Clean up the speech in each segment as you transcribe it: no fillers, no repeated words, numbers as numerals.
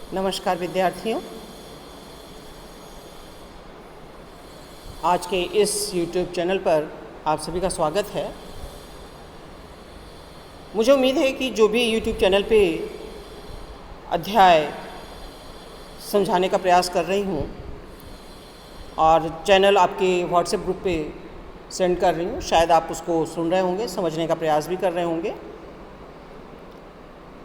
नमस्कार विद्यार्थियों, आज के इस YouTube चैनल पर आप सभी का स्वागत है। मुझे उम्मीद है कि जो भी YouTube चैनल पे अध्याय समझाने का प्रयास कर रही हूँ और चैनल आपके WhatsApp ग्रुप पे सेंड कर रही हूँ, शायद आप उसको सुन रहे होंगे, समझने का प्रयास भी कर रहे होंगे।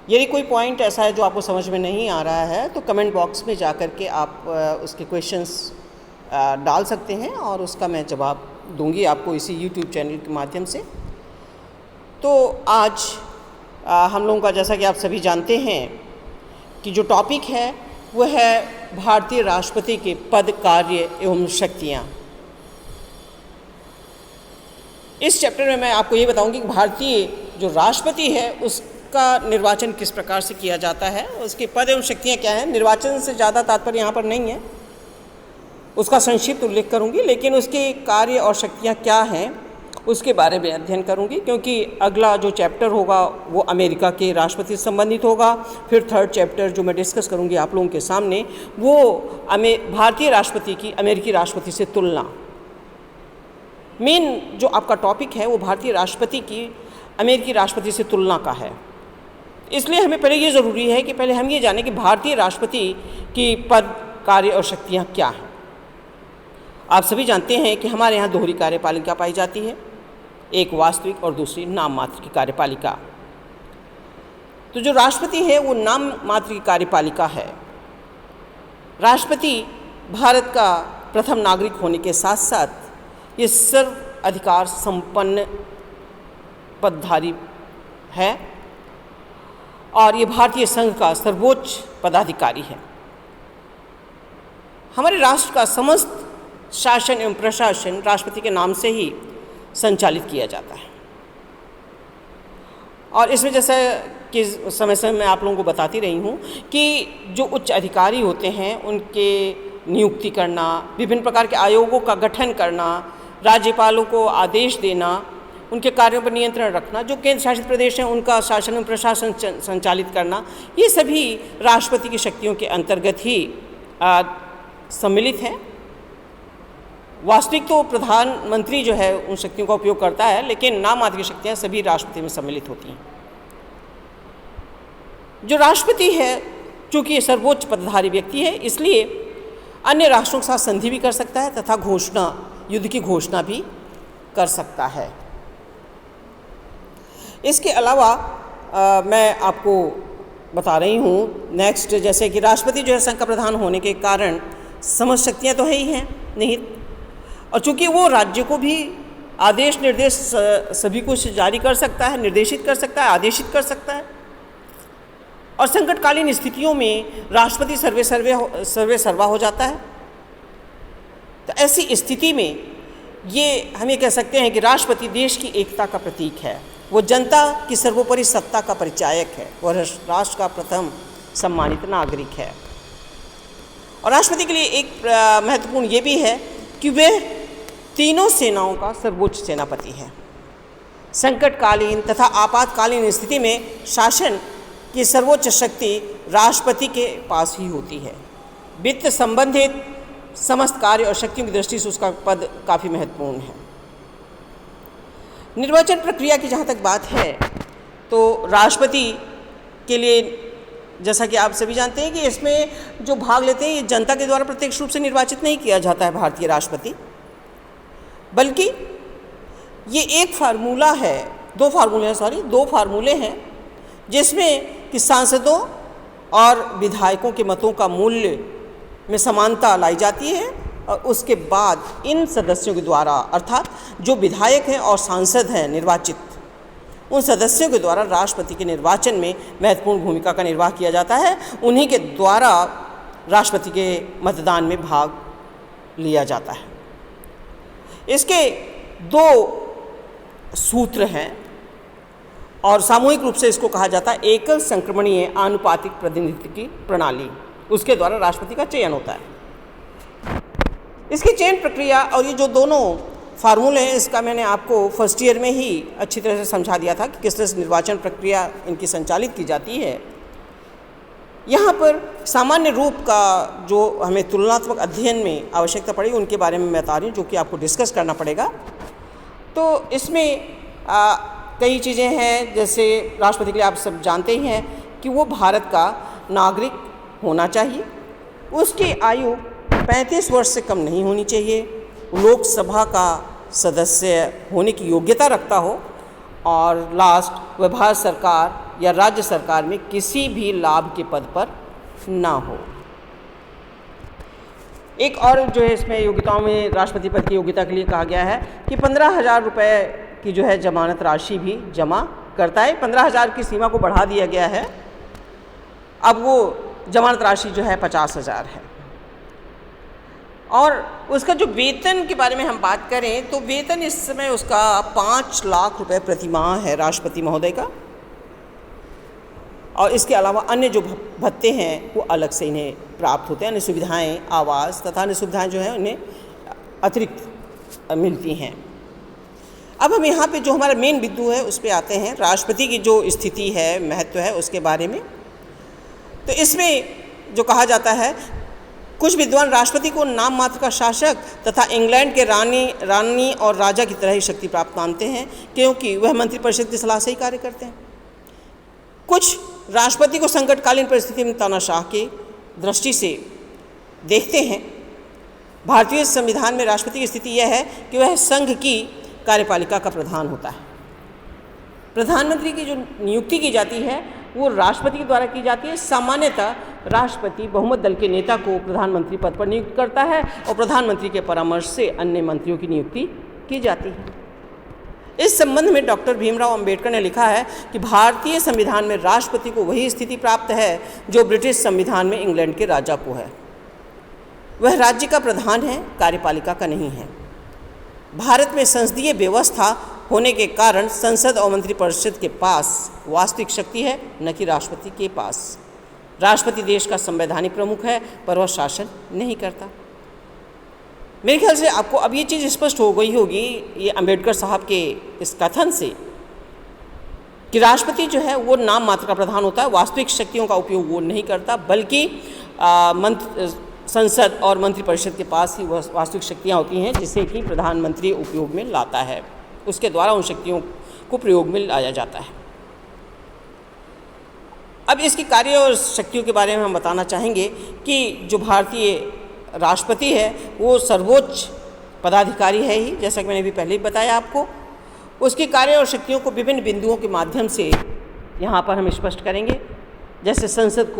यदि कोई पॉइंट ऐसा है जो आपको समझ में नहीं आ रहा है तो कमेंट बॉक्स में जा कर के आप उसके क्वेश्चन्स डाल सकते हैं और उसका मैं जवाब दूंगी आपको इसी YouTube चैनल के माध्यम से। तो आज हम लोगों का, जैसा कि आप सभी जानते हैं कि जो टॉपिक है वह है भारतीय राष्ट्रपति के पद, कार्य एवं शक्तियाँ। इस चैप्टर में मैं आपको ये बताऊंगी कि भारतीय जो राष्ट्रपति है उसका निर्वाचन किस प्रकार से किया जाता है, उसके पद एवं शक्तियाँ क्या हैं। निर्वाचन से ज़्यादा तात्पर्य यहाँ पर नहीं है, उसका संक्षिप्त उल्लेख करूँगी, लेकिन उसके कार्य और शक्तियाँ क्या हैं उसके बारे में अध्ययन करूँगी, क्योंकि अगला जो चैप्टर होगा वो अमेरिका के राष्ट्रपति से संबंधित होगा। फिर थर्ड चैप्टर जो मैं डिस्कस करूँगी आप लोगों के सामने वो भारतीय राष्ट्रपति की अमेरिकी राष्ट्रपति से तुलना। मेन जो आपका टॉपिक है वो भारतीय राष्ट्रपति की अमेरिकी राष्ट्रपति से तुलना का है। इसलिए हमें पहले ये ज़रूरी है कि पहले हम ये जानें कि भारतीय राष्ट्रपति की पद, कार्य और शक्तियाँ क्या हैं। आप सभी जानते हैं कि हमारे यहाँ दोहरी कार्यपालिका पाई जाती है, एक वास्तविक और दूसरी नाम मात्र की कार्यपालिका। तो जो राष्ट्रपति है वो नाम मात्र की कार्यपालिका है। राष्ट्रपति भारत का प्रथम नागरिक होने के साथ साथ ये सर्व अधिकार संपन्न पदधारी है और ये भारतीय संघ का सर्वोच्च पदाधिकारी है। हमारे राष्ट्र का समस्त शासन एवं प्रशासन राष्ट्रपति के नाम से ही संचालित किया जाता है। और इसमें जैसा कि समय समय मैं आप लोगों को बताती रही हूँ कि जो उच्च अधिकारी होते हैं उनके नियुक्ति करना, विभिन्न प्रकार के आयोगों का गठन करना, राज्यपालों को आदेश देना, उनके कार्यों पर नियंत्रण रखना, जो केंद्र शासित प्रदेश हैं उनका शासन एवं प्रशासन संचालित करना, ये सभी राष्ट्रपति की शक्तियों के अंतर्गत ही सम्मिलित हैं। वास्तविक तो प्रधानमंत्री जो है उन शक्तियों का उपयोग करता है, लेकिन नाम मात्र की शक्तियाँ सभी राष्ट्रपति में सम्मिलित होती हैं। जो राष्ट्रपति है चूँकि ये सर्वोच्च पदधारी व्यक्ति है, इसलिए अन्य राष्ट्रों के साथ संधि भी कर सकता है तथा युद्ध की घोषणा भी कर सकता है। इसके अलावा मैं आपको बता रही हूँ नेक्स्ट, जैसे कि राष्ट्रपति जो है संघ का प्रधान होने के कारण समस्त शक्तियाँ तो है ही हैं निहित, और चूँकि वो राज्य को भी आदेश निर्देश सभी कुछ जारी कर सकता है, निर्देशित कर सकता है, आदेशित कर सकता है। और संकटकालीन स्थितियों में राष्ट्रपति सर्वे सर्वा हो जाता है। तो ऐसी स्थिति में ये हम ये कह सकते हैं कि राष्ट्रपति देश की एकता का प्रतीक है, वो जनता की सर्वोपरि सत्ता का परिचायक है, वह राष्ट्र का प्रथम सम्मानित नागरिक है। और राष्ट्रपति के लिए एक महत्वपूर्ण ये भी है कि वह तीनों सेनाओं का सर्वोच्च सेनापति है। संकटकालीन तथा आपातकालीन स्थिति में शासन की सर्वोच्च शक्ति राष्ट्रपति के पास ही होती है। वित्त संबंधित समस्त कार्य और शक्तियों की दृष्टि से उसका पद काफ़ी महत्वपूर्ण है। निर्वाचन प्रक्रिया की जहाँ तक बात है तो राष्ट्रपति के लिए, जैसा कि आप सभी जानते हैं कि इसमें जो भाग लेते हैं ये जनता के द्वारा प्रत्यक्ष रूप से निर्वाचित नहीं किया जाता है भारतीय राष्ट्रपति, बल्कि ये एक फार्मूला है, दो फार्मूले हैं जिसमें कि सांसदों और विधायकों के मतों का मूल्य में समानता लाई जाती है और उसके बाद इन सदस्यों के द्वारा, अर्थात जो विधायक हैं और सांसद हैं निर्वाचित, उन सदस्यों के द्वारा राष्ट्रपति के निर्वाचन में महत्वपूर्ण भूमिका का निर्वाह किया जाता है। उन्हीं के द्वारा राष्ट्रपति के मतदान में भाग लिया जाता है। इसके दो सूत्र हैं और सामूहिक रूप से इसको कहा जाता है एकल संक्रमणीय आनुपातिक प्रतिनिधित्व की प्रणाली। उसके द्वारा राष्ट्रपति का चयन होता है। इसकी चयन प्रक्रिया और ये जो दोनों फार्मूले हैं इसका मैंने आपको फर्स्ट ईयर में ही अच्छी तरह से समझा दिया था कि किस तरह से निर्वाचन प्रक्रिया इनकी संचालित की जाती है। यहाँ पर सामान्य रूप का जो हमें तुलनात्मक अध्ययन में आवश्यकता पड़ी उनके बारे में मैं बता रही हूँ, जो कि आपको डिस्कस करना पड़ेगा। तो इसमें कई चीज़ें हैं, जैसे राष्ट्रपति के लिए आप सब जानते ही हैं कि वो भारत का नागरिक होना चाहिए, उसकी आयु 35 वर्ष से कम नहीं होनी चाहिए, लोकसभा का सदस्य होने की योग्यता रखता हो, और लास्ट वह भारत सरकार या राज्य सरकार में किसी भी लाभ के पद पर ना हो। एक और जो है इसमें योग्यताओं में राष्ट्रपति पद की योग्यता के लिए कहा गया है कि 15,000 रुपये की जो है जमानत राशि भी जमा करता है। 15,000 की सीमा को बढ़ा दिया गया है, अब वो जमानत राशि जो है 50,000 है। और उसका जो वेतन के बारे में हम बात करें तो वेतन इस समय उसका 5 लाख रुपए प्रति माह है राष्ट्रपति महोदय का, और इसके अलावा अन्य जो भत्ते हैं वो अलग से इन्हें प्राप्त होते हैं। अन्य सुविधाएं, आवास तथा अन्य सुविधाएं जो हैं उन्हें अतिरिक्त मिलती हैं। अब हम यहाँ पे जो हमारा मेन बिंदु है उस पर आते हैं, राष्ट्रपति की जो स्थिति है, महत्व है, उसके बारे में। तो इसमें जो कहा जाता है, कुछ विद्वान राष्ट्रपति को नाम मात्र का शासक तथा इंग्लैंड के रानी और राजा की तरह ही शक्ति प्राप्त मानते हैं, क्योंकि वह मंत्रिपरिषद की सलाह से ही कार्य करते हैं। कुछ राष्ट्रपति को संकटकालीन परिस्थिति में तानाशाह की दृष्टि से देखते हैं। भारतीय संविधान में राष्ट्रपति की स्थिति यह है कि वह संघ की कार्यपालिका का प्रधान होता है। प्रधानमंत्री की जो नियुक्ति की जाती है वो राष्ट्रपति के द्वारा की जाती है। सामान्यतः राष्ट्रपति बहुमत दल के नेता को प्रधानमंत्री पद पर नियुक्त करता है और प्रधानमंत्री के परामर्श से अन्य मंत्रियों की नियुक्ति की जाती है। इस संबंध में डॉक्टर भीमराव अंबेडकर ने लिखा है कि भारतीय संविधान में राष्ट्रपति को वही स्थिति प्राप्त है जो ब्रिटिश संविधान में इंग्लैंड के राजा को है। वह राज्य का प्रधान है, कार्यपालिका का नहीं है। भारत में संसदीय व्यवस्था होने के कारण संसद और मंत्रिपरिषद के पास वास्तविक शक्ति है, न कि राष्ट्रपति के पास। राष्ट्रपति देश का संवैधानिक प्रमुख है, पर वह शासन नहीं करता। मेरे ख्याल से आपको अब ये चीज़ स्पष्ट हो गई होगी ये अंबेडकर साहब के इस कथन से कि राष्ट्रपति जो है वो नाम मात्र का प्रधान होता है, वास्तविक शक्तियों का उपयोग वो नहीं करता, बल्कि संसद और मंत्रिपरिषद के पास ही वह वास्तविक शक्तियाँ होती हैं जिसे कि प्रधानमंत्री उपयोग में लाता है, उसके द्वारा उन शक्तियों को प्रयोग में लाया जाता है। अब इसकी कार्य और शक्तियों के बारे में हम बताना चाहेंगे कि जो भारतीय राष्ट्रपति है वो सर्वोच्च पदाधिकारी है ही, जैसा कि मैंने अभी पहले ही बताया आपको। उसके कार्य और शक्तियों को विभिन्न बिंदुओं के माध्यम से यहाँ पर हम स्पष्ट करेंगे, जैसे संसद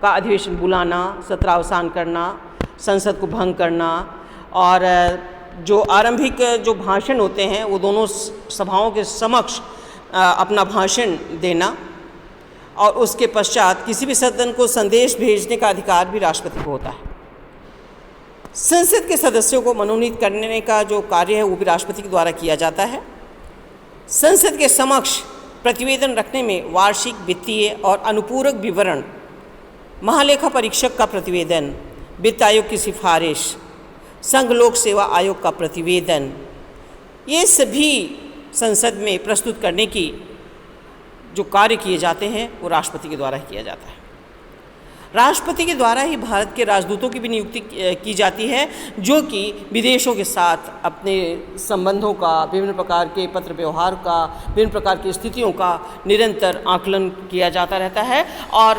का अधिवेशन बुलाना, सत्रावसान करना, संसद को भंग करना, और जो आरंभिक जो भाषण होते हैं वो दोनों सभाओं के समक्ष अपना भाषण देना, और उसके पश्चात किसी भी सदन को संदेश भेजने का अधिकार भी राष्ट्रपति को होता है। संसद के सदस्यों को मनोनीत करने का जो कार्य है वो भी राष्ट्रपति के द्वारा किया जाता है। संसद के समक्ष प्रतिवेदन रखने में वार्षिक, वित्तीय और अनुपूरक विवरण, महालेखा परीक्षक का प्रतिवेदन, वित्त आयोग की सिफारिश, संघ लोक सेवा आयोग का प्रतिवेदन, ये सभी संसद में प्रस्तुत करने की जो कार्य किए जाते हैं वो राष्ट्रपति के द्वारा ही किया जाता है। राष्ट्रपति के द्वारा ही भारत के राजदूतों की भी नियुक्ति की जाती है, जो कि विदेशों के साथ अपने संबंधों का, विभिन्न प्रकार के पत्र व्यवहार का, विभिन्न प्रकार की स्थितियों का निरंतर आकलन किया जाता रहता है, और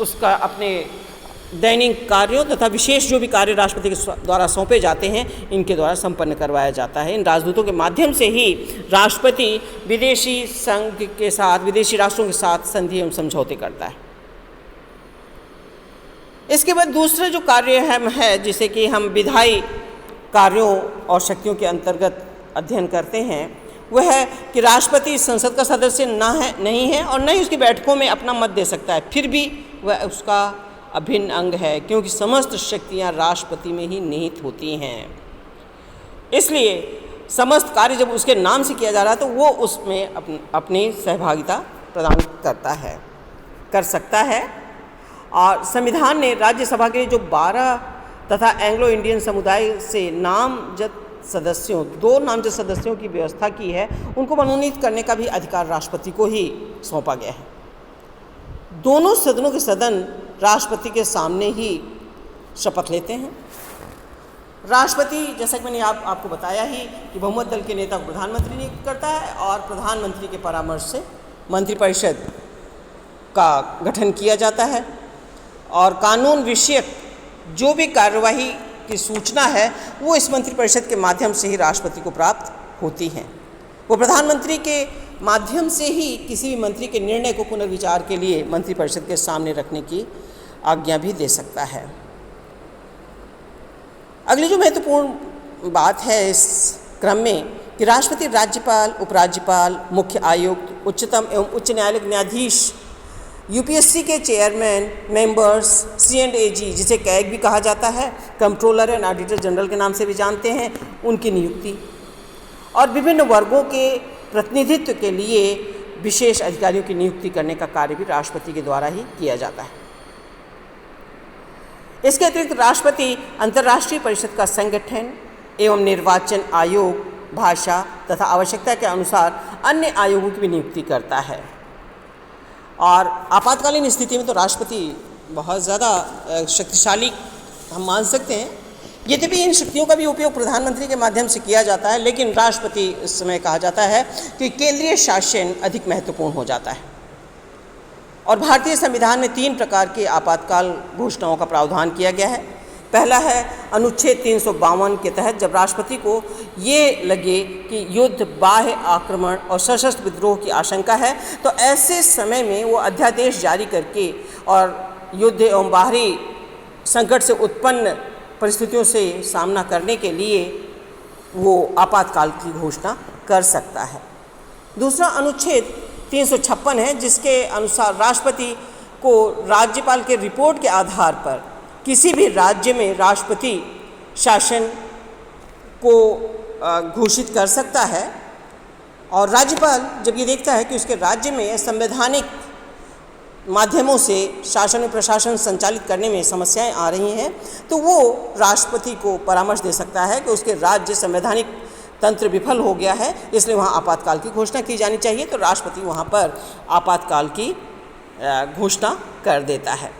उसका अपने दैनिक कार्यों तथा विशेष जो भी कार्य राष्ट्रपति के द्वारा सौंपे जाते हैं इनके द्वारा संपन्न करवाया जाता है। इन राजदूतों के माध्यम से ही राष्ट्रपति विदेशी संघ के साथ, विदेशी राष्ट्रों के साथ संधि एवं समझौते करता है। इसके बाद दूसरा जो कार्य है जिसे कि हम विधायी कार्यों और शक्तियों के अंतर्गत अध्ययन करते हैं, वह है कि राष्ट्रपति संसद का सदस्य नहीं है और न ही उसकी बैठकों में अपना मत दे सकता है, फिर भी वह उसका अभिन्न अंग है, क्योंकि समस्त शक्तियां राष्ट्रपति में ही निहित होती हैं। इसलिए समस्त कार्य जब उसके नाम से किया जा रहा है तो वो उसमें अपनी सहभागिता प्रदान कर सकता है। और संविधान ने राज्यसभा के जो 12 तथा एंग्लो इंडियन समुदाय से दो नामजद सदस्यों की व्यवस्था की है, उनको मनोनीत करने का भी अधिकार राष्ट्रपति को ही सौंपा गया है। दोनों सदनों के सदन राष्ट्रपति के सामने ही शपथ लेते हैं। राष्ट्रपति, जैसा कि मैंने आपको बताया ही, कि बहुमत दल के नेता को प्रधानमंत्री नियुक्त करता है और प्रधानमंत्री के परामर्श से मंत्रिपरिषद का गठन किया जाता है और कानून विषयक जो भी कार्यवाही की सूचना है वो इस मंत्रिपरिषद के माध्यम से ही राष्ट्रपति को प्राप्त होती हैं। वो प्रधानमंत्री के माध्यम से ही किसी भी मंत्री के निर्णय को पुनर्विचार के लिए मंत्रिपरिषद के सामने रखने की आज्ञा भी दे सकता है। अगली जो महत्वपूर्ण बात है इस क्रम में कि राष्ट्रपति राज्यपाल, उपराज्यपाल, मुख्य आयुक्त, उच्चतम एवं उच्च न्यायालय के न्यायाधीश, यूपीएससी के चेयरमैन, मेंबर्स, C&AG जिसे कैग भी कहा जाता है, कंट्रोलर एंड ऑडिटर जनरल के नाम से भी जानते हैं, उनकी नियुक्ति और विभिन्न वर्गों के प्रतिनिधित्व के लिए विशेष अधिकारियों की नियुक्ति करने का कार्य भी राष्ट्रपति के द्वारा ही किया जाता है। इसके अतिरिक्त राष्ट्रपति अंतर्राष्ट्रीय परिषद का संगठन एवं निर्वाचन आयोग, भाषा तथा आवश्यकता के अनुसार अन्य आयोगों की भी नियुक्ति करता है। और आपातकालीन स्थिति में तो राष्ट्रपति बहुत ज़्यादा शक्तिशाली हम मान सकते हैं। यद्यपि इन शक्तियों का भी उपयोग प्रधानमंत्री के माध्यम से किया जाता है, लेकिन राष्ट्रपति इस समय कहा जाता है कि केंद्रीय शासन अधिक महत्वपूर्ण हो जाता है। और भारतीय संविधान में 3 प्रकार के आपातकाल घोषणाओं का प्रावधान किया गया है। पहला है अनुच्छेद 352 के तहत जब राष्ट्रपति को ये लगे कि युद्ध, बाह्य आक्रमण और सशस्त्र विद्रोह की आशंका है, तो ऐसे समय में वो अध्यादेश जारी करके और युद्ध एवं बाहरी संकट से उत्पन्न परिस्थितियों से सामना करने के लिए वो आपातकाल की घोषणा कर सकता है। दूसरा अनुच्छेद 356 है, जिसके अनुसार राष्ट्रपति को राज्यपाल के रिपोर्ट के आधार पर किसी भी राज्य में राष्ट्रपति शासन को घोषित कर सकता है। और राज्यपाल जब ये देखता है कि उसके राज्य में संवैधानिक माध्यमों से शासन और प्रशासन संचालित करने में समस्याएं आ रही हैं, तो वो राष्ट्रपति को परामर्श दे सकता है कि उसके राज्य संवैधानिक तंत्र विफल हो गया है, इसलिए वहाँ आपातकाल की घोषणा की जानी चाहिए। तो राष्ट्रपति वहाँ पर आपातकाल की घोषणा कर देता है।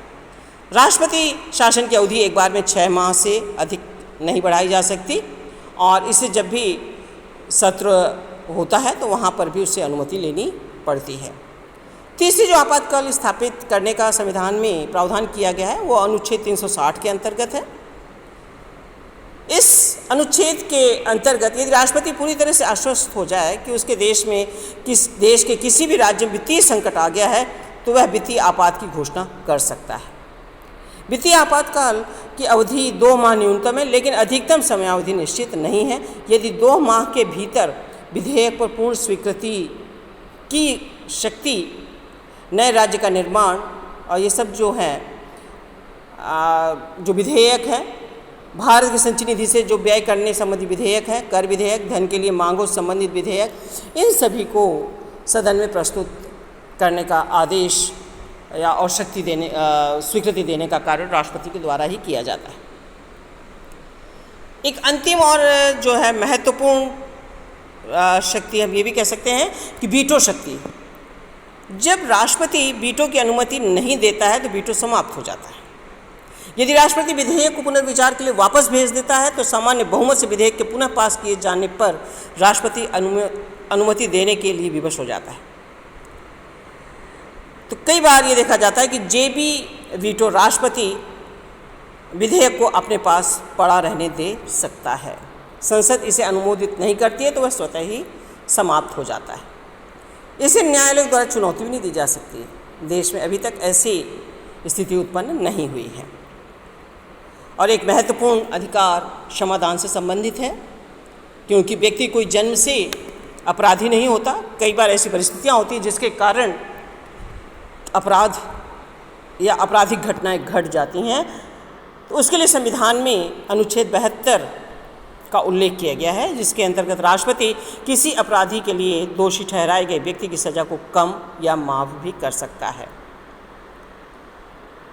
राष्ट्रपति शासन की अवधि एक बार में 6 माह से अधिक नहीं बढ़ाई जा सकती और इसे जब भी सत्र होता है तो वहाँ पर भी उससे अनुमति लेनी पड़ती है। तीसरी जो आपातकाल स्थापित करने का संविधान में प्रावधान किया गया है वो अनुच्छेद 360 के अंतर्गत है। इस अनुच्छेद के अंतर्गत यदि राष्ट्रपति पूरी तरह से आश्वस्त हो जाए कि उसके देश में देश के किसी भी राज्य में वित्तीय संकट आ गया है तो वह वित्तीय आपात की घोषणा कर सकता है। वित्तीय आपातकाल की अवधि 2 माह न्यूनतम है, लेकिन अधिकतम समयावधि निश्चित नहीं है। यदि 2 माह के भीतर विधेयक पर पूर्ण स्वीकृति की शक्ति, नए राज्य का निर्माण और ये सब जो है जो विधेयक है, भारत की संचयी निधि से जो व्यय करने संबंधी विधेयक है, कर विधेयक, धन के लिए मांगों संबंधित विधेयक, इन सभी को सदन में प्रस्तुत करने का आदेश या और शक्ति देने स्वीकृति देने का कार्य राष्ट्रपति के द्वारा ही किया जाता है। एक अंतिम और जो है महत्वपूर्ण शक्ति हम ये भी कह सकते हैं कि वीटो शक्ति। जब राष्ट्रपति वीटो की अनुमति नहीं देता है तो वीटो समाप्त हो जाता है। यदि राष्ट्रपति विधेयक को पुनर्विचार के लिए वापस भेज देता है तो सामान्य बहुमत से विधेयक के पुनः पास किए जाने पर राष्ट्रपति अनुमति देने के लिए विवश हो जाता है। तो कई बार ये देखा जाता है कि जेबी वीटो राष्ट्रपति विधेयक को अपने पास पड़ा रहने दे सकता है। संसद इसे अनुमोदित नहीं करती है तो वह स्वतः ही समाप्त हो जाता है। इसे न्यायालय द्वारा चुनौती भी नहीं दी जा सकती। देश में अभी तक ऐसी स्थिति उत्पन्न नहीं हुई है। और एक महत्वपूर्ण अधिकार क्षमादान से संबंधित है, क्योंकि व्यक्ति कोई जन्म से अपराधी नहीं होता। कई बार ऐसी परिस्थितियां होती हैं जिसके कारण अपराध या आपराधिक घटनाएं घट जाती हैं, तो उसके लिए संविधान में अनुच्छेद 72 का उल्लेख किया गया है, जिसके अंतर्गत राष्ट्रपति किसी अपराधी के लिए दोषी ठहराए गए व्यक्ति की सज़ा को कम या माफ़ भी कर सकता है।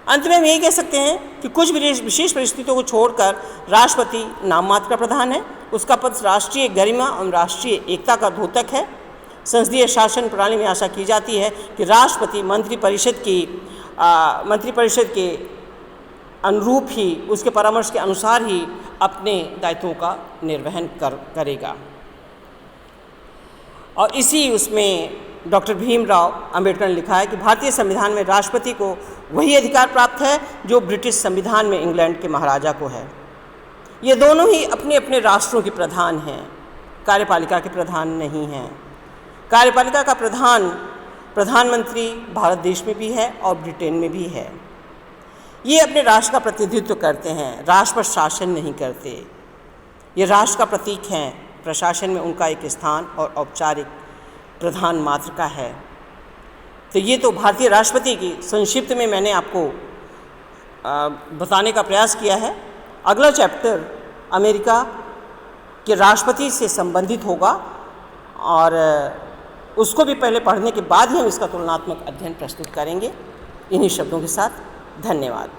अंत में हम यही कह सकते हैं कि कुछ विशेष परिस्थितियों को छोड़कर राष्ट्रपति नाम मात्र का प्रधान है। उसका पद राष्ट्रीय गरिमा और राष्ट्रीय एकता का द्योतक है। संसदीय शासन प्रणाली में आशा की जाती है कि राष्ट्रपति मंत्रिपरिषद की मंत्रिपरिषद के अनुरूप ही, उसके परामर्श के अनुसार ही अपने दायित्वों का निर्वहन करेगा। और इसी उसमें डॉक्टर भीमराव अंबेडकर ने लिखा है कि भारतीय संविधान में राष्ट्रपति को वही अधिकार प्राप्त है जो ब्रिटिश संविधान में इंग्लैंड के महाराजा को है। ये दोनों ही अपने अपने राष्ट्रों के प्रधान हैं, कार्यपालिका के प्रधान नहीं हैं। कार्यपालिका का प्रधान प्रधानमंत्री भारत देश में भी है और ब्रिटेन में भी है। ये अपने राष्ट्र का प्रतिनिधित्व करते हैं, राष्ट्र पर शासन नहीं करते। ये राष्ट्र का प्रतीक हैं, प्रशासन में उनका एक स्थान और औपचारिक प्रधान मात्र का है। तो ये तो भारतीय राष्ट्रपति की संक्षिप्त में मैंने आपको बताने का प्रयास किया है। अगला चैप्टर अमेरिका के राष्ट्रपति से संबंधित होगा और उसको भी पहले पढ़ने के बाद ही हम इसका तुलनात्मक अध्ययन प्रस्तुत करेंगे। इन्हीं शब्दों के साथ धन्यवाद।